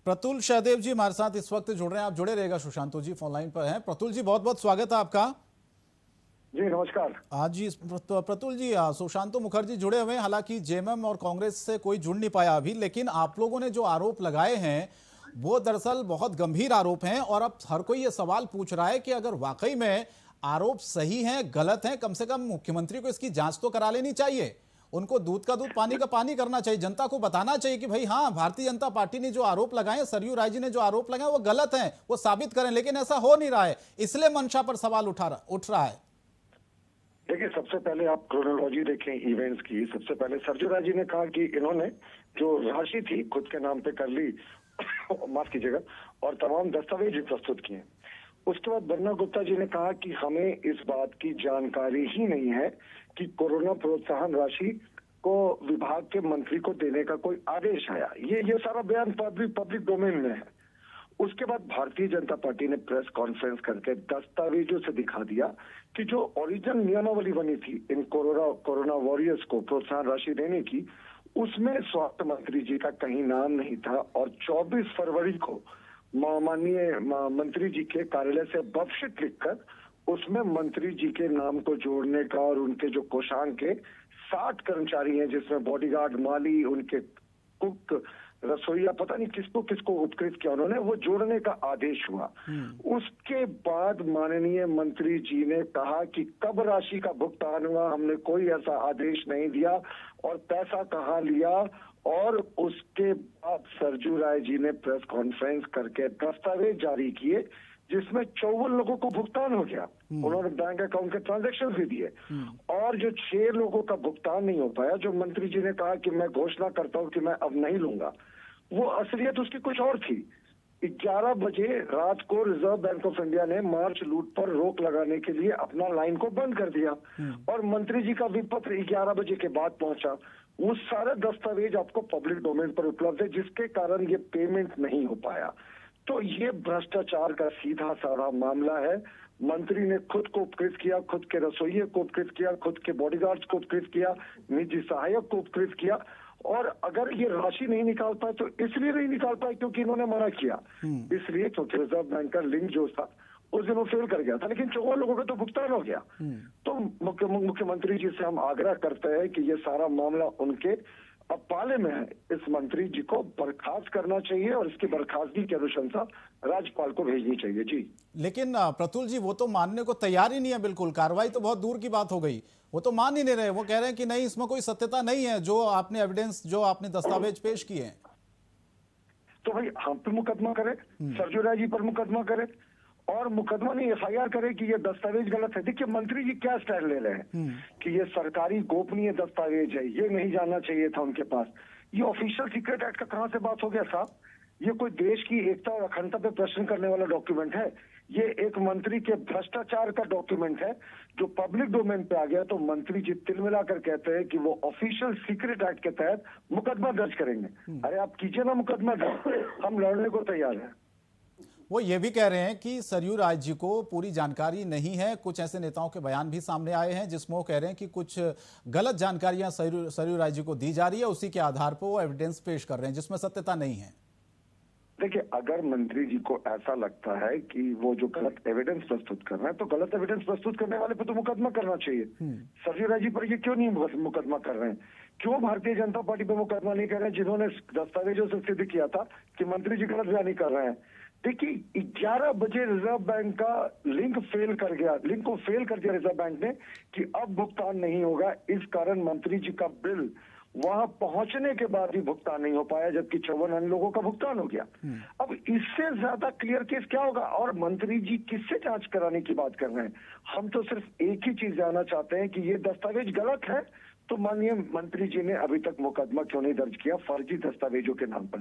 प्रतुल सहदेव जी हमारे साथ इस वक्त जुड़ रहे हैं। आप जुड़े रहेगा, सुशांतो जी फोन लाइन पर हैं। प्रतुल जी बहुत बहुत स्वागत है आपका। जी नमस्कार। आज जी प्रतुल जी, सुशांतो मुखर्जी जुड़े हुए हैं। हालांकि जेएमएम और कांग्रेस से कोई जुड़ नहीं पाया अभी, लेकिन आप लोगों ने जो आरोप लगाए हैं वो दरअसल बहुत गंभीर आरोप हैं। और अब हर कोई ये सवाल पूछ रहा है कि अगर वाकई में आरोप सही हैं, गलत हैं, कम से कम मुख्यमंत्री को इसकी जांच तो करा लेनी चाहिए। उनको दूध का दूध पानी का पानी करना चाहिए। जनता को बताना चाहिए कि भाई हाँ, भारतीय जनता पार्टी ने जो आरोप लगाए, सरयू राय जी ने जो आरोप लगाए वो गलत हैं, वो साबित करें। लेकिन ऐसा हो नहीं रहा है, इसलिए मंशा पर सवाल उठ रहा है। देखिए, सबसे पहले आप क्रोनोलॉजी देखें इवेंट्स की। सबसे पहले सरयू राय जी ने कहा कि इन्होंने जो राशि थी खुद के नाम पे कर ली माफ कीजिएगा, और तमाम दस्तावेज प्रस्तुत किए। उसके बाद बन्ना गुप्ता जी ने कहा कि हमें इस बात की जानकारी ही नहीं है कि कोरोना प्रोत्साहन राशि को विभाग के मंत्री को देने का कोई आदेश आया। ये सारा बयान पब्लिक डोमेन में है। उसके बाद भारतीय जनता पार्टी ने प्रेस कॉन्फ्रेंस करके दस्तावेजों से दिखा दिया कि जो ओरिजिनल नियमावली बनी थी इन कोरोना वॉरियर्स को प्रोत्साहन राशि देने की, उसमें स्वास्थ्य मंत्री जी का कहीं नाम नहीं था। और 24 फरवरी को माननीय मंत्री जी के कार्यालय से बफशीट लिखकर उसमें मंत्री जी के नाम को जोड़ने का, और उनके जो कोषांग के 60 कर्मचारी हैं जिसमें बॉडीगार्ड, माली, उनके कुक, रसोईया, पता नहीं किसको किसको उपकृत किया उन्होंने, वो जोड़ने का आदेश हुआ। उसके बाद माननीय मंत्री जी ने कहा कि कब राशि का भुगतान हुआ, हमने कोई ऐसा आदेश नहीं दिया, और पैसा कहाँ लिया। और उसके बाद सरयू राय जी ने प्रेस कॉन्फ्रेंस करके दस्तावेज जारी किए जिसमें 54 लोगों को भुगतान हो गया। उन्होंने बैंक अकाउंट के ट्रांजैक्शन भी दिए। और जो 6 लोगों का भुगतान नहीं हो पाया, जो मंत्री जी ने कहा कि मैं घोषणा करता हूं कि मैं अब नहीं लूंगा, वो असलियत उसकी कुछ और थी। 11 बजे रात को रिजर्व बैंक ऑफ इंडिया ने मार्च लूट पर रोक लगाने के लिए अपना लाइन को बंद कर दिया, और मंत्री जी का विपत्र 11 बजे के बाद पहुंचा। वो सारे दस्तावेज आपको पब्लिक डोमेन पर उपलब्ध है, जिसके कारण ये पेमेंट नहीं हो पाया। तो ये भ्रष्टाचार का सीधा साधा मामला है। मंत्री ने खुद को उपकृत किया, खुद के रसोइये को उपकृत किया, खुद के बॉडीगार्ड्स को उपकृत किया, निजी सहायक को उपकृत किया। और अगर ये राशि नहीं निकाल पाए तो इसलिए नहीं निकाल पाए क्योंकि इन्होंने मना किया, इसलिए क्योंकि रिजर्व बैंक का लिंक जो था उस दिन वो फेल कर गया था। लेकिन 54 लोगों का तो भुगतान हो गया। तो मुख्यमंत्री जी से हम आग्रह करते हैं कि ये सारा मामला उनके अब पाले में है। इस मंत्री जी को बर्खास्त करना चाहिए और इसकी बर्खास्तगी की अनुशंसा राज्यपाल को भेजनी चाहिए। जी लेकिन प्रतुल जी, वो तो मानने को तैयार ही नहीं है। बिल्कुल, कार्रवाई तो बहुत दूर की बात हो गई। वो तो मान ही नहीं रहे। वो कह रहे हैं कि नहीं, इसमें कोई सत्यता नहीं है, जो आपने एविडेंस, जो आपने दस्तावेज पेश किए हैं। तो भाई हम पे मुकदमा करे, सरयू राय जी पर मुकदमा करे, और मुकदमा नहीं एफआईआर करे कि ये दस्तावेज गलत है। देखिए मंत्री जी क्या स्टैंड ले रहे हैं कि ये सरकारी गोपनीय दस्तावेज है, ये नहीं जाना चाहिए था उनके पास। ये ऑफिशियल सीक्रेट एक्ट का कहां से बात हो गया साहब? ये कोई देश की एकता और अखंडता पे प्रश्न करने वाला डॉक्यूमेंट है? ये एक मंत्री के भ्रष्टाचार का डॉक्यूमेंट है जो पब्लिक डोमेन पे आ गया। तो मंत्री जी तिलमिला कर कहते हैं कि वो ऑफिशियल सीक्रेट एक्ट के तहत मुकदमा दर्ज करेंगे। अरे आप कीजिए ना मुकदमा दर्ज, हम लड़ने को तैयार हैं। वो ये भी कह रहे हैं कि सरयू राय जी को पूरी जानकारी नहीं है। कुछ ऐसे नेताओं के बयान भी सामने आए हैं जिसमें वो कह रहे हैं कि कुछ गलत जानकारियां सरयू राय जी को दी जा रही है, उसी के आधार पर वो एविडेंस पेश कर रहे हैं जिसमें सत्यता नहीं है। देखिए, अगर मंत्री जी को ऐसा लगता है कि वो जो गलत एविडेंस प्रस्तुत कर रहे हैं, तो गलत एविडेंस प्रस्तुत करने वाले पे तो मुकदमा करना चाहिए। सरयू राय जी पर ये क्यों नहीं मुकदमा कर रहे हैं? क्यों भारतीय जनता पार्टी पे मुकदमा नहीं कर रहे हैं, जिन्होंने दस्तावेजों से सिद्ध किया था कि मंत्री जी गलत बयानी कर रहे हैं? देखिए 11 बजे रिजर्व बैंक का लिंक फेल कर गया, लिंक को फेल कर दिया रिजर्व बैंक ने कि अब भुगतान नहीं होगा। इस कारण मंत्री जी का बिल वहां पहुंचने के बाद भी भुगतान नहीं हो पाया, जबकि 54 अन्य लोगों का भुगतान हो गया। अब इससे ज्यादा क्लियर केस क्या होगा? और मंत्री जी किससे जांच कराने की बात कर रहे हैं? हम तो सिर्फ एक ही चीज जानना चाहते हैं कि ये दस्तावेज गलत है, तो माननीय मंत्री जी ने अभी तक मुकदमा क्यों नहीं दर्ज किया फर्जी दस्तावेजों के नाम पर?